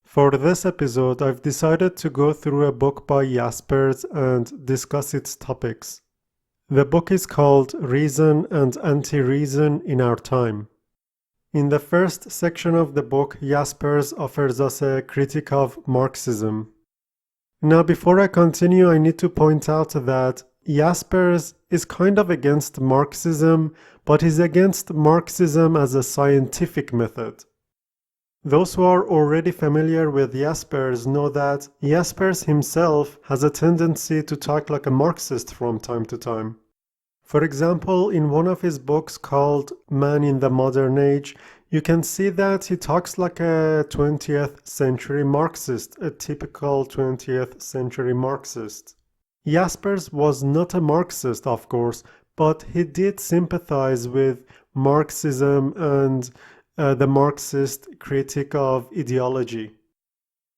For this episode, I've decided to go through a book by Jaspers and discuss its topics. The book is called Reason and Anti-Reason in Our Time. In the first section of the book, Jaspers offers us a critique of Marxism. Now, before I continue, I need to point out that Jaspers is kind of against Marxism, but he's against Marxism as a scientific method. Those who are already familiar with Jaspers know that Jaspers himself has a tendency to talk like a Marxist from time to time. For example, in one of his books called Man in the Modern Age, you can see that he talks like a 20th century Marxist, a typical 20th century Marxist. Jaspers was not a Marxist, of course, but he did sympathize with Marxism and the Marxist critique of ideology.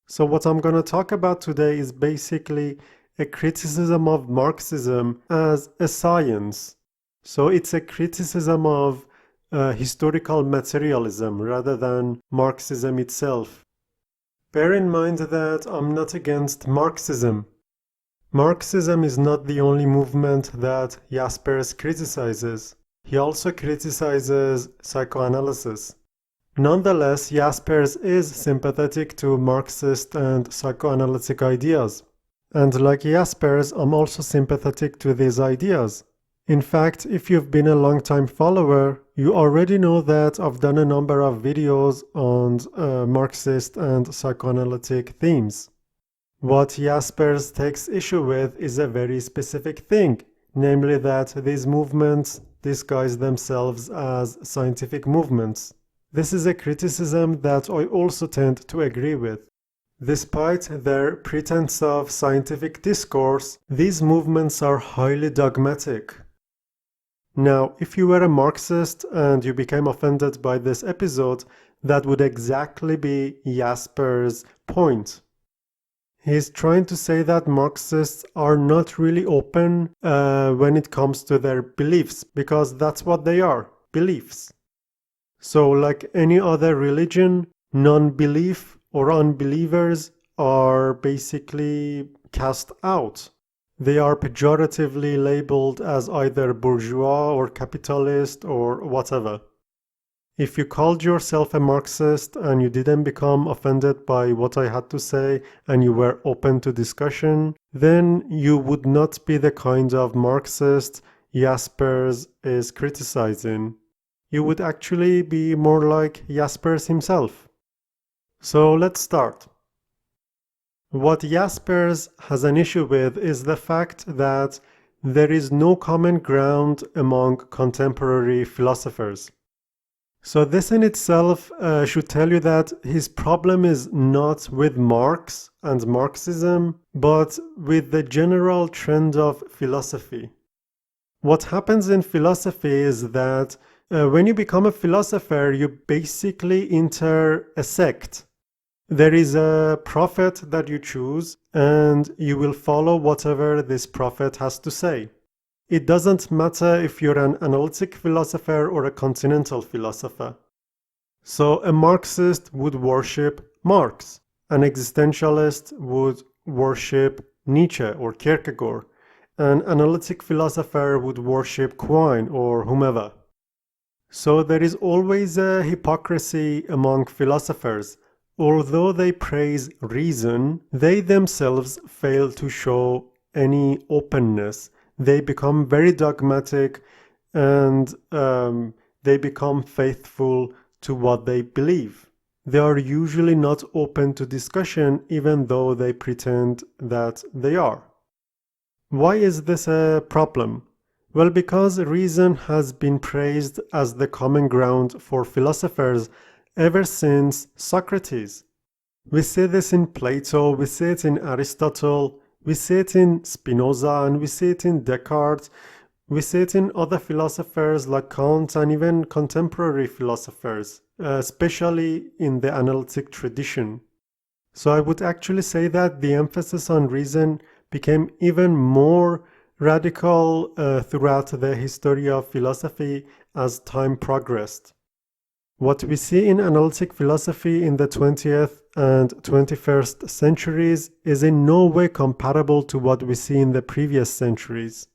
So what I'm going to talk about today is basically a criticism of Marxism as a science. So it's a criticism of historical materialism rather than Marxism itself. Bear in mind that I'm not against Marxism. Marxism is not the only movement that Jaspers criticizes. He also criticizes psychoanalysis. Nonetheless, Jaspers is sympathetic to Marxist and psychoanalytic ideas. And like Jaspers, I'm also sympathetic to these ideas. In fact, if you've been a long-time follower, you already know that I've done a number of videos on Marxist and psychoanalytic themes. What Jaspers takes issue with is a very specific thing, namely that these movements disguise themselves as scientific movements. This is a criticism that I also tend to agree with. Despite their pretense of scientific discourse, these movements are highly dogmatic. Now, if you were a Marxist and you became offended by this episode, that would exactly be Jaspers' point. He's trying to say that Marxists are not really open when it comes to their beliefs, because that's what they are, beliefs. So like any other religion, non-belief or unbelievers are basically cast out. They are pejoratively labeled as either bourgeois or capitalist or whatever. If you called yourself a Marxist and you didn't become offended by what I had to say and you were open to discussion, then you would not be the kind of Marxist Jaspers is criticizing. You would actually be more like Jaspers himself. So let's start. What Jaspers has an issue with is the fact that there is no common ground among contemporary philosophers. So this in itself should tell you that his problem is not with Marx and Marxism, but with the general trend of philosophy. What happens in philosophy is that when you become a philosopher, you basically enter a sect. There is a prophet that you choose, and you will follow whatever this prophet has to say. It doesn't matter if you're an analytic philosopher or a continental philosopher. So a Marxist would worship Marx. An existentialist would worship Nietzsche or Kierkegaard. An analytic philosopher would worship Quine or whomever. So there is always a hypocrisy among philosophers. Although they praise reason, they themselves fail to show any openness. They become very dogmatic and they become faithful to what they believe. They are usually not open to discussion even though they pretend that they are. Why is this a problem? Well, because reason has been praised as the common ground for philosophers ever since Socrates. We see this in Plato, we see it in Aristotle, we see it in Spinoza, and we see it in Descartes, we see it in other philosophers like Kant and even contemporary philosophers, especially in the analytic tradition. So I would actually say that the emphasis on reason became even more radical throughout the history of philosophy as time progressed. What we see in analytic philosophy in the 20th and 21st centuries is in no way comparable to what we see in the previous centuries.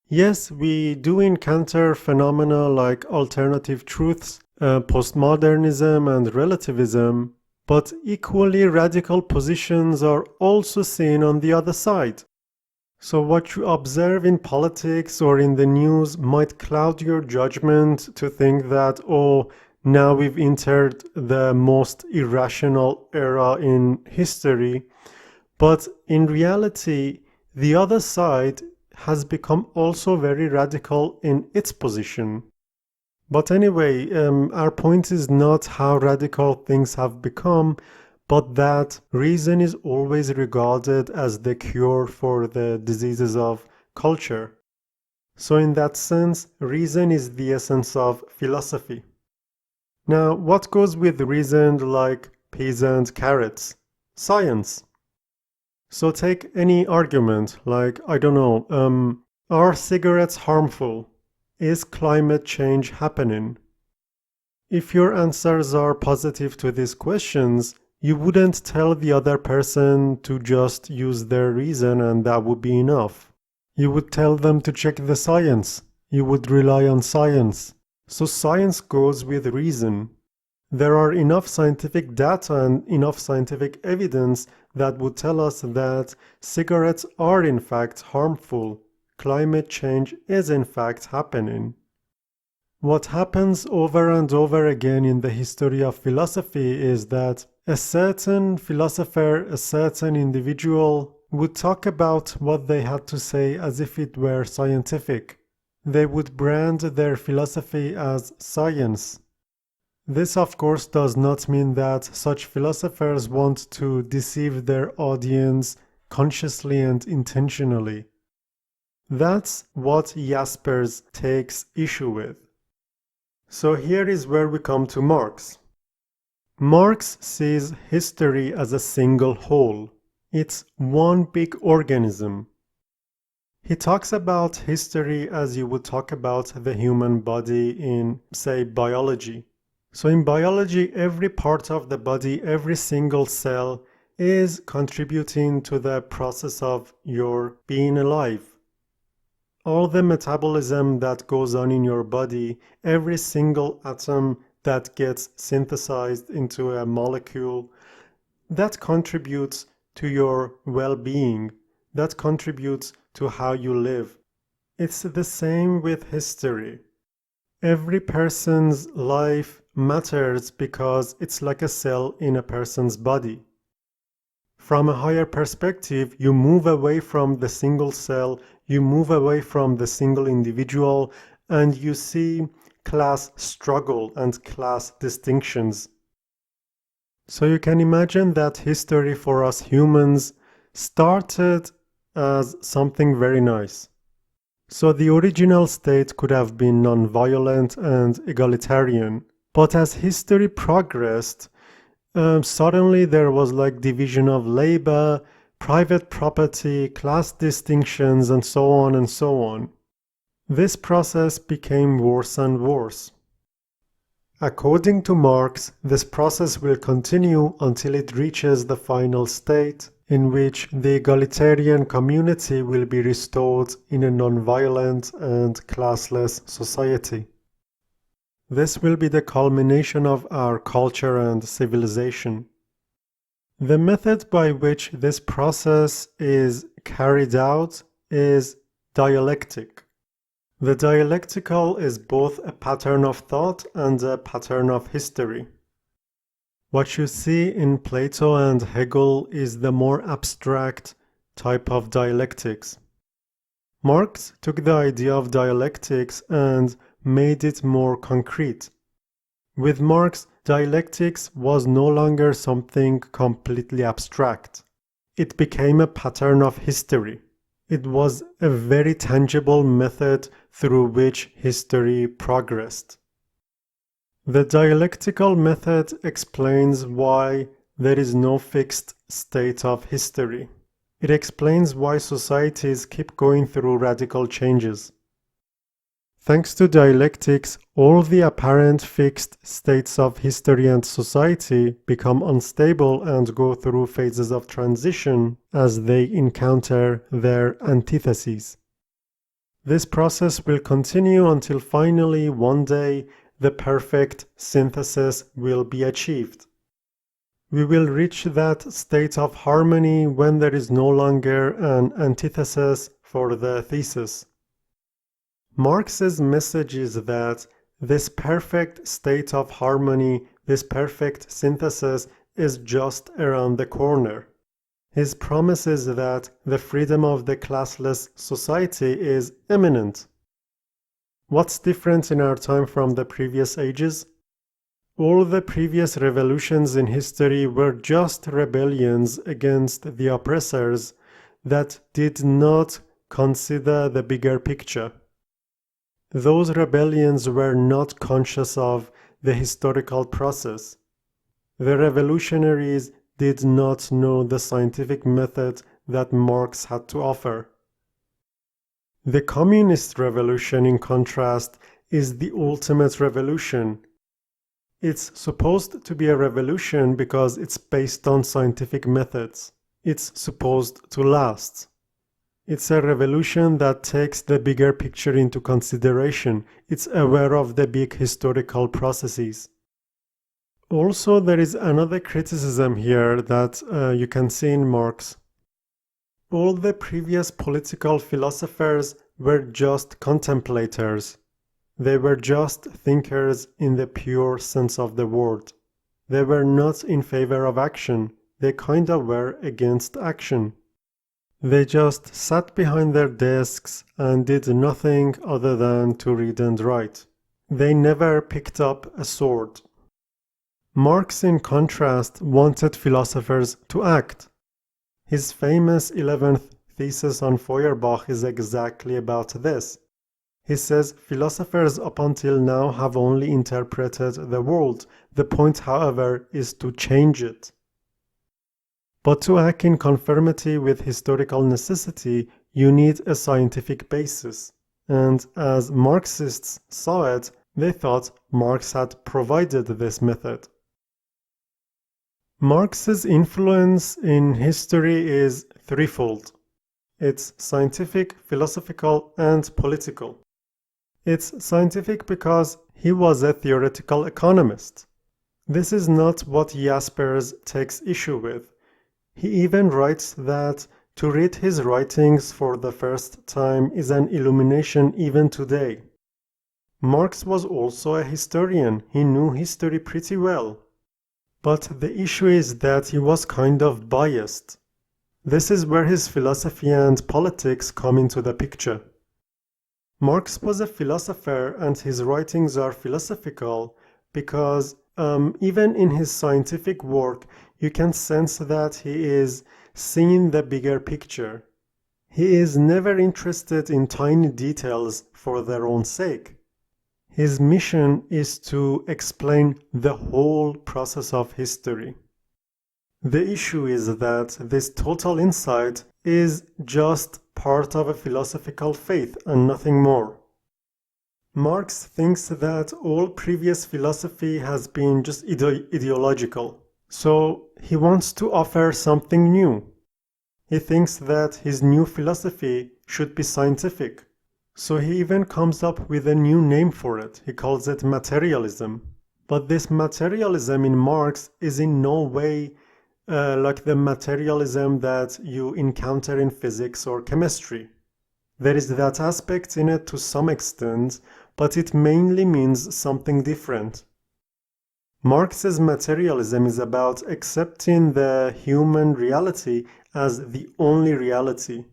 Yes, we do encounter phenomena like alternative truths, postmodernism and relativism, but equally radical positions are also seen on the other side. So what you observe in politics or in the news might cloud your judgment to think that, oh, now we've entered the most irrational era in history. But in reality, the other side has become also very radical in its position. But anyway, our point is not how radical things have become, but that reason is always regarded as the cure for the diseases of culture. So in that sense, reason is the essence of philosophy. Now, what goes with reason like peas and carrots? Science. So take any argument, like, I don't know, are cigarettes harmful? Is climate change happening? If your answers are positive to these questions, you wouldn't tell the other person to just use their reason and that would be enough. You would tell them to check the science. You would rely on science. So science goes with reason. There are enough scientific data and enough scientific evidence that would tell us that cigarettes are in fact harmful. Climate change is in fact happening. What happens over and over again in the history of philosophy is that a certain philosopher, a certain individual would talk about what they had to say as if it were scientific. They would brand their philosophy as science. This, of course, does not mean that such philosophers want to deceive their audience consciously and intentionally. That's what Jaspers takes issue with. So here is where we come to Marx. Marx sees history as a single whole. It's one big organism. He talks about history as you would talk about the human body in, say, biology. So in biology, every part of the body, every single cell is contributing to the process of your being alive. All the metabolism that goes on in your body, every single atom that gets synthesized into a molecule, that contributes to your well-being, that contributes to how you live. It's the same with history. Every person's life matters because it's like a cell in a person's body. From a higher perspective, you move away from the single cell, you move away from the single individual, and you see class struggle and class distinctions. So you can imagine that history for us humans started as something very nice. So the original state could have been non-violent and egalitarian. But as history progressed, suddenly there was like division of labor, private property, class distinctions, and so on and so on. This process became worse and worse. According to Marx, this process will continue until it reaches the final state, in which the egalitarian community will be restored in a non-violent and classless society. This will be the culmination of our culture and civilization. The method by which this process is carried out is dialectic. The dialectical is both a pattern of thought and a pattern of history. What you see in Plato and Hegel is the more abstract type of dialectics. Marx took the idea of dialectics and made it more concrete. With Marx, dialectics was no longer something completely abstract. It became a pattern of history. It was a very tangible method through which history progressed. The dialectical method explains why there is no fixed state of history. It explains why societies keep going through radical changes. Thanks to dialectics, all the apparent fixed states of history and society become unstable and go through phases of transition as they encounter their antitheses. This process will continue until finally one day the perfect synthesis will be achieved. We will reach that state of harmony when there is no longer an antithesis for the thesis. Marx's message is that this perfect state of harmony, this perfect synthesis, is just around the corner. His promise is that the freedom of the classless society is imminent. What's different in our time from the previous ages? All the previous revolutions in history were just rebellions against the oppressors that did not consider the bigger picture. Those rebellions were not conscious of the historical process. The revolutionaries did not know the scientific method that Marx had to offer. The communist revolution, in contrast, is the ultimate revolution. It's supposed to be a revolution because it's based on scientific methods. It's supposed to last. It's a revolution that takes the bigger picture into consideration. It's aware of the big historical processes. Also, there is another criticism here that you can see in Marx. All the previous political philosophers were just contemplators. They were just thinkers in the pure sense of the word. They were not in favor of action. They kind of were against action. They just sat behind their desks and did nothing other than to read and write. They never picked up a sword. Marx, in contrast, wanted philosophers to act. His famous 11th thesis on Feuerbach is exactly about this. He says philosophers up until now have only interpreted the world. The point, however, is to change it. But to act in conformity with historical necessity, you need a scientific basis. And as Marxists saw it, they thought Marx had provided this method. Marx's influence in history is threefold. It's scientific, philosophical, and political. It's scientific because he was a theoretical economist. This is not what Jaspers takes issue with. He even writes that to read his writings for the first time is an illumination even today. Marx was also a historian. He knew history pretty well. But the issue is that he was kind of biased. This is where his philosophy and politics come into the picture. Marx was a philosopher and his writings are philosophical because even in his scientific work, you can sense that he is seeing the bigger picture. He is never interested in tiny details for their own sake. His mission is to explain the whole process of history. The issue is that this total insight is just part of a philosophical faith and nothing more. Marx thinks that all previous philosophy has been just ideological, so he wants to offer something new. He thinks that his new philosophy should be scientific, so he even comes up with a new name for it. He calls it materialism. But this materialism in Marx is in no way like the materialism that you encounter in physics or chemistry. There is that aspect in it to some extent, but it mainly means something different. Marx's materialism is about accepting the human reality as the only reality.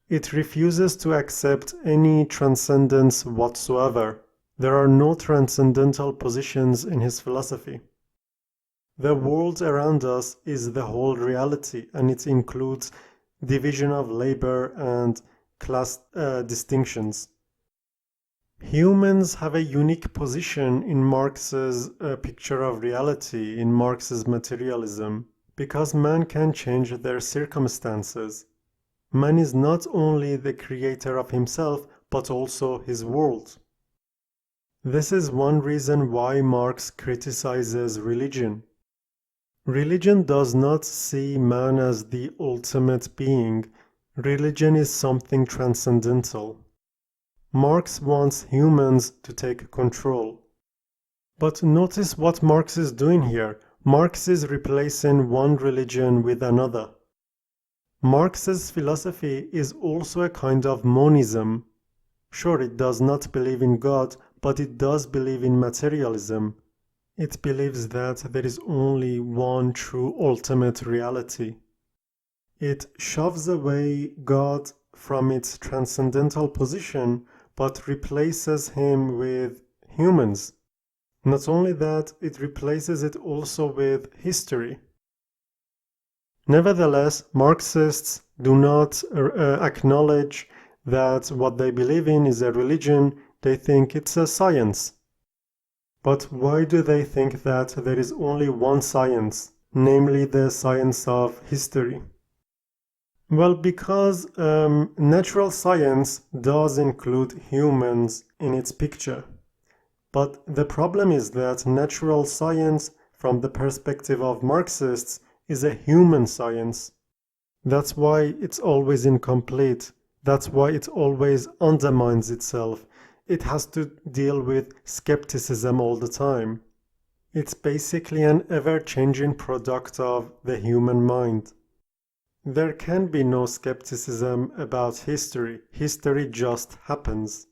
It refuses to accept any transcendence whatsoever. There are no transcendental positions in his philosophy. The world around us is the whole reality, and it includes division of labor and class distinctions. Humans have a unique position in Marx's picture of reality, in Marx's materialism, because man can change their circumstances. Man is not only the creator of himself, but also his world. This is one reason why Marx criticizes religion. Religion does not see man as the ultimate being. Religion is something transcendental. Marx wants humans to take control. But notice what Marx is doing here. Marx is replacing one religion with another. Marx's philosophy is also a kind of monism. Sure, it does not believe in God, but it does believe in materialism. It believes that there is only one true ultimate reality. It shoves away God from its transcendental position, but replaces him with humans. Not only that, it replaces it also with history. Nevertheless, Marxists do not acknowledge that what they believe in is a religion. They think it's a science. But why do they think that there is only one science, namely the science of history? Well, because natural science does include humans in its picture. But the problem is that natural science, from the perspective of Marxists, is a human science. That's why it's always incomplete. That's why it always undermines itself. It has to deal with skepticism all the time. It's basically an ever-changing product of the human mind. There can be no skepticism about history. History just happens.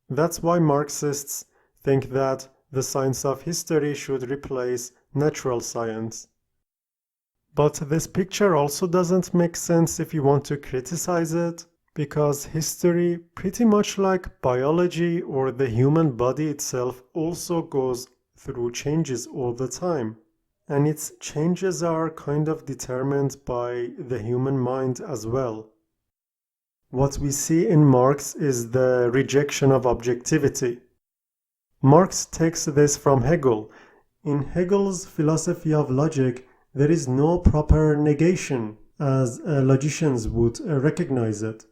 That's why Marxists think that the science of history should replace natural science. But this picture also doesn't make sense if you want to criticize it, because history, pretty much like biology or the human body itself, also goes through changes all the time. And its changes are kind of determined by the human mind as well. What we see in Marx is the rejection of objectivity. Marx takes this from Hegel. In Hegel's philosophy of logic, there is no proper negation, as logicians would recognize it.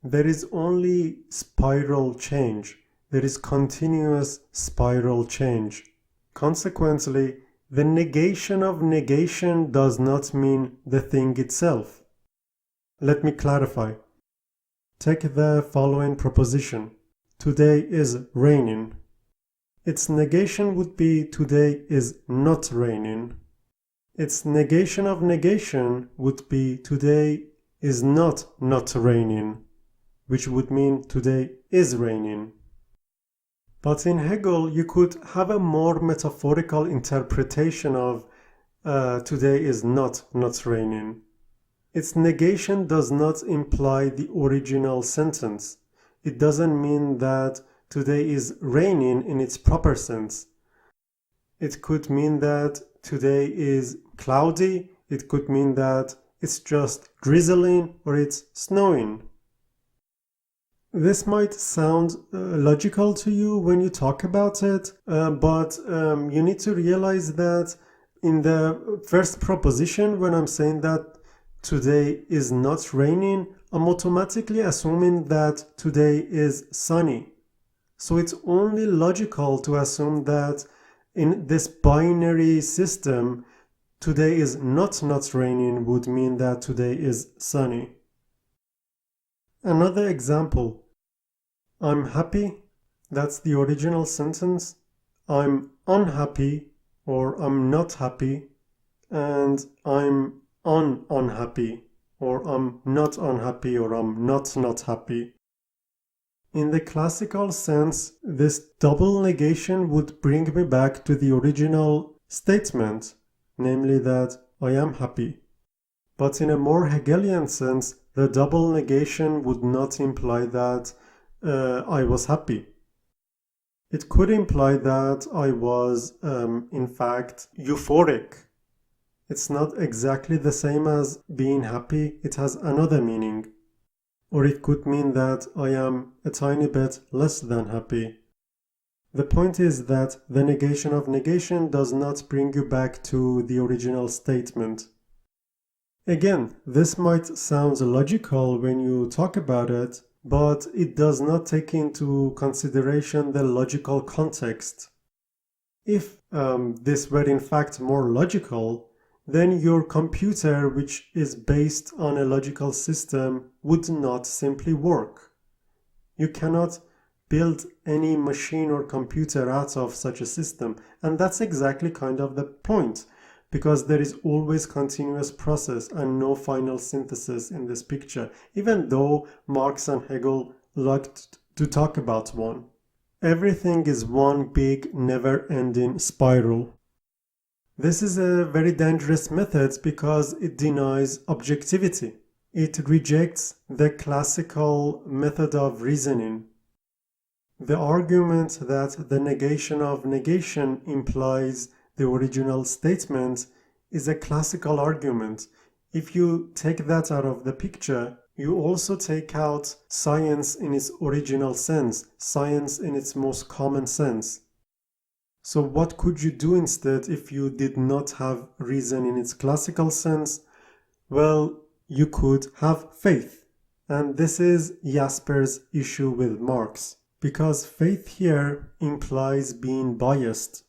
There is only spiral change. There is continuous spiral change. Consequently, the negation of negation does not mean the thing itself. Let me clarify. Take the following proposition. Today is raining. Its negation would be today is not raining. Its negation of negation would be today is not raining, which would mean today is raining. But in Hegel, you could have a more metaphorical interpretation of today is not raining. Its negation does not imply the original sentence. It doesn't mean that today is raining in its proper sense. It could mean that today is cloudy. It could mean that it's just drizzling or it's snowing. This might sound logical to you when you talk about it, but you need to realize that in the first proposition, when I'm saying that today is not raining, I'm automatically assuming that today is sunny. So it's only logical to assume that in this binary system, today is not raining would mean that today is sunny. Another example. I'm happy. That's the original sentence. I'm unhappy or I'm not happy. And I'm unhappy or I'm not unhappy or I'm not happy. In the classical sense, this double negation would bring me back to the original statement, namely that I am happy. But in a more Hegelian sense, the double negation would not imply that I was happy. It could imply that I was, in fact, euphoric. It's not exactly the same as being happy, it has another meaning. Or it could mean that I am a tiny bit less than happy. The point is that the negation of negation does not bring you back to the original statement. Again, this might sound logical when you talk about it, but it does not take into consideration the logical context. If this were in fact more logical, then your computer, which is based on a logical system, would not simply work. You cannot build any machine or computer out of such a system, and that's exactly kind of the point, because there is always continuous process and no final synthesis in this picture, even though Marx and Hegel liked to talk about one. Everything is one big, never-ending spiral. This is a very dangerous method because it denies objectivity. It rejects the classical method of reasoning. The argument that the negation of negation implies the original statement is a classical argument. If you take that out of the picture, you also take out science in its original sense, science in its most common sense. So what could you do instead if you did not have reason in its classical sense? Well, you could have faith. And this is Jaspers' issue with Marx, because faith here implies being biased.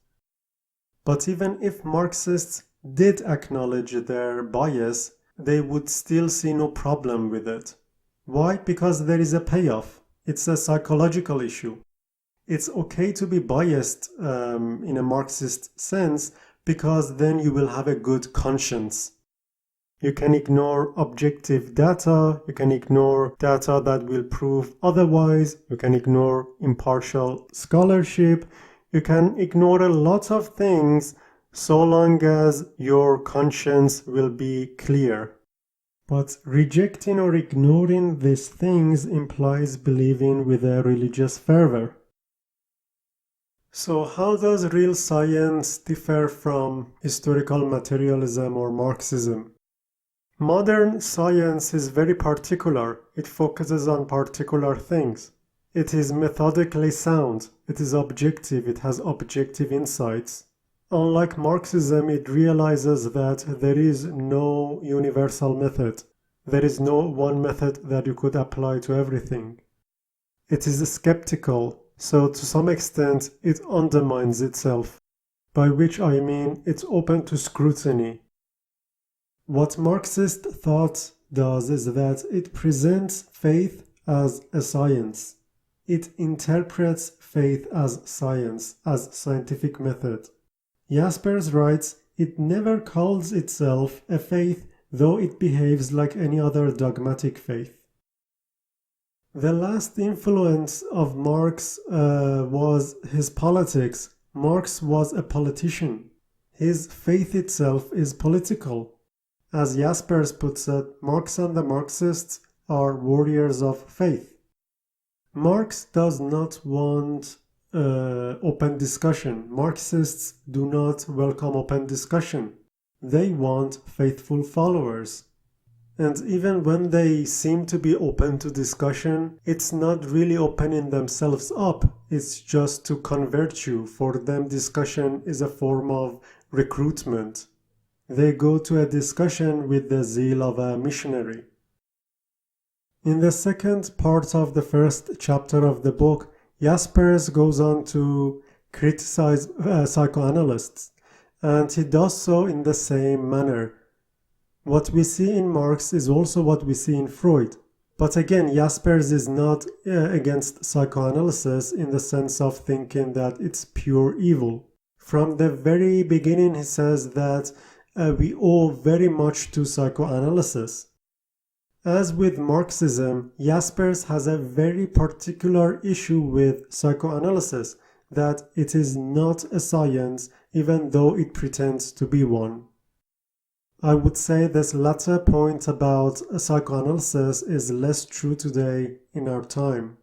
But even if Marxists did acknowledge their bias, they would still see no problem with it. Why? Because there is a payoff. It's a psychological issue. It's okay to be biased in a Marxist sense, because then you will have a good conscience. You can ignore objective data, you can ignore data that will prove otherwise, you can ignore impartial scholarship, you can ignore a lot of things so long as your conscience will be clear. But rejecting or ignoring these things implies believing with a religious fervor. So how does real science differ from historical materialism or Marxism? Modern science is very particular. It focuses on particular things. It is methodically sound. It is objective. It has objective insights. Unlike Marxism, it realizes that there is no universal method. There is no one method that you could apply to everything. It is skeptical, so to some extent it undermines itself, by which I mean it's open to scrutiny. What Marxist thought does is that it presents faith as a science. It interprets faith as science, as scientific method. Jaspers writes, it never calls itself a faith, though it behaves like any other dogmatic faith. The last influence of Marx was his politics. Marx was a politician. His faith itself is political. As Jaspers puts it, Marx and the Marxists are warriors of faith. Marx does not want open discussion. Marxists do not welcome open discussion. They want faithful followers. And even when they seem to be open to discussion, it's not really opening themselves up. It's just to convert you. For them, discussion is a form of recruitment. They go to a discussion with the zeal of a missionary. In the second part of the first chapter of the book, Jaspers goes on to criticize psychoanalysts, and he does so in the same manner. What we see in Marx is also what we see in Freud. But again, Jaspers is not against psychoanalysis in the sense of thinking that it's pure evil. From the very beginning, he says that we owe very much to psychoanalysis. As with Marxism, Jaspers has a very particular issue with psychoanalysis, that it is not a science even though it pretends to be one. I would say this latter point about psychoanalysis is less true today in our time.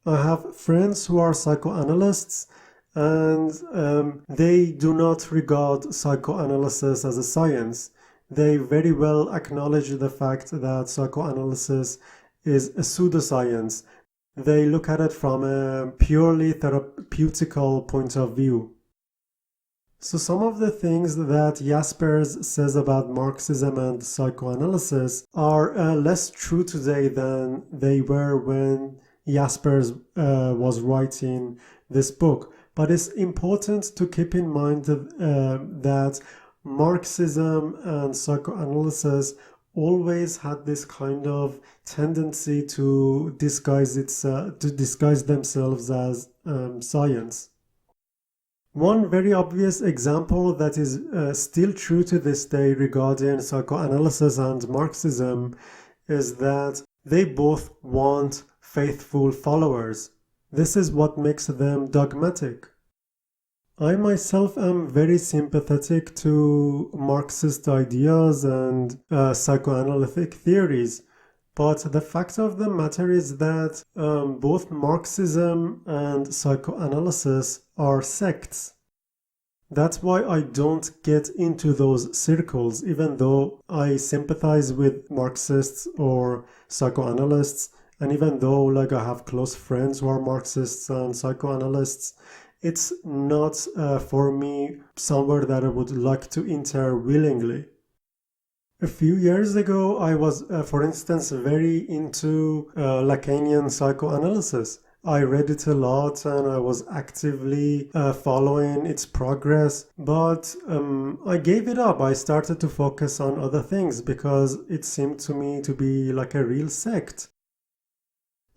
I have friends who are psychoanalysts and they do not regard psychoanalysis as a science. They very well acknowledge the fact that psychoanalysis is a pseudoscience. They look at it from a purely therapeutical point of view. So some of the things that Jaspers says about Marxism and psychoanalysis are less true today than they were when Jaspers was writing this book. But it's important to keep in mind that Marxism and psychoanalysis always had this kind of tendency to disguise themselves as science. One very obvious example that is still true to this day regarding psychoanalysis and Marxism is that they both want faithful followers. This is what makes them dogmatic. I myself am very sympathetic to Marxist ideas and psychoanalytic theories, but the fact of the matter is that both Marxism and psychoanalysis are sects. That's why I don't get into those circles, even though I sympathize with Marxists or psychoanalysts, and even though I have close friends who are Marxists and psychoanalysts, it's not for me somewhere that I would like to enter willingly. A few years ago, I was, for instance, very into Lacanian psychoanalysis. I read it a lot and I was actively following its progress, but I gave it up. I started to focus on other things because it seemed to me to be like a real sect.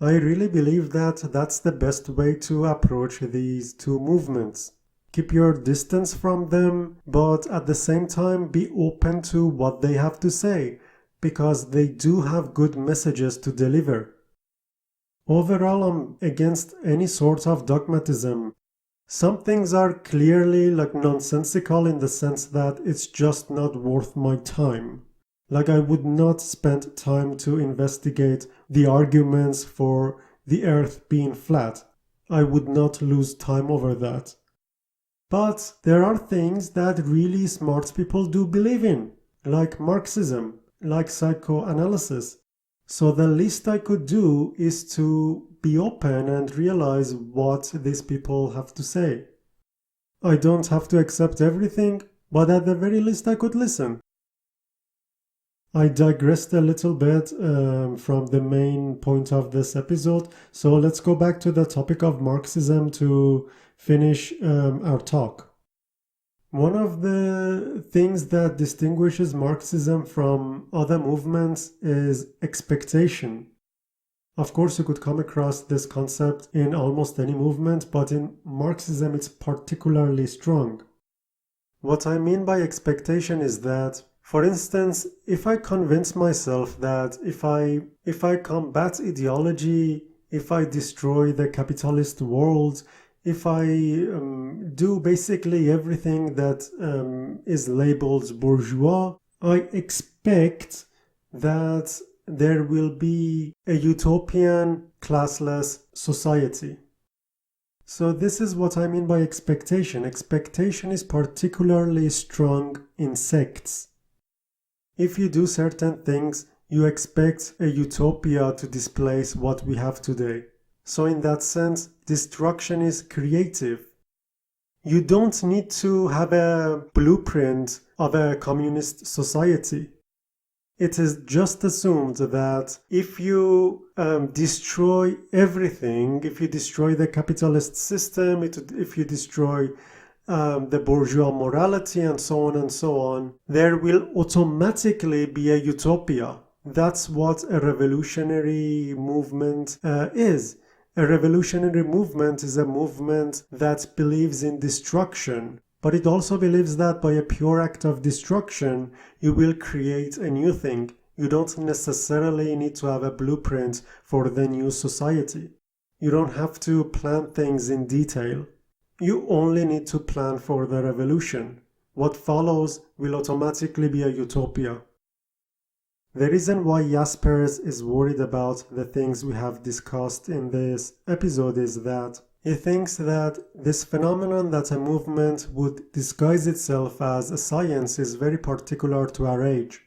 I really believe that that's the best way to approach these two movements. Keep your distance from them, but at the same time be open to what they have to say, because they do have good messages to deliver. Overall, I'm against any sort of dogmatism. Some things are clearly nonsensical in the sense that it's just not worth my time. I would not spend time to investigate the arguments for the earth being flat. I would not lose time over that. But there are things that really smart people do believe in, like Marxism, like psychoanalysis. So the least I could do is to be open and realize what these people have to say. I don't have to accept everything, but at the very least I could listen. I digressed a little bit from the main point of this episode, so let's go back to the topic of Marxism to finish our talk. One of the things that distinguishes Marxism from other movements is expectation. Of course, you could come across this concept in almost any movement, but in Marxism it's particularly strong. What I mean by expectation is that, for instance, if I convince myself that if I combat ideology, if I destroy the capitalist world, if I do basically everything that is labeled bourgeois, I expect that there will be a utopian, classless society. So this is what I mean by expectation. Expectation is particularly strong in sects. If you do certain things, you expect a utopia to displace what we have today. So in that sense, destruction is creative. You don't need to have a blueprint of a communist society. It is just assumed that if you destroy everything, if you destroy the capitalist system, if you destroy the bourgeois morality and so on, there will automatically be a utopia. That's what a revolutionary movement is. A revolutionary movement is a movement that believes in destruction, but it also believes that by a pure act of destruction, you will create a new thing. You don't necessarily need to have a blueprint for the new society. You don't have to plan things in detail. You only need to plan for the revolution. What follows will automatically be a utopia. The reason why Jaspers is worried about the things we have discussed in this episode is that he thinks that this phenomenon that a movement would disguise itself as a science is very particular to our age.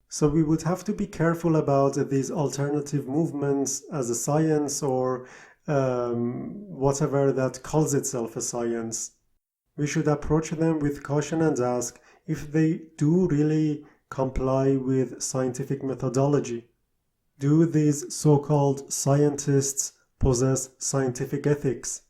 So we would have to be careful about these alternative movements as a science or whatever that calls itself a science. we should approach them with caution and ask if they do really comply with scientific methodology. Do these so-called scientists possess scientific ethics?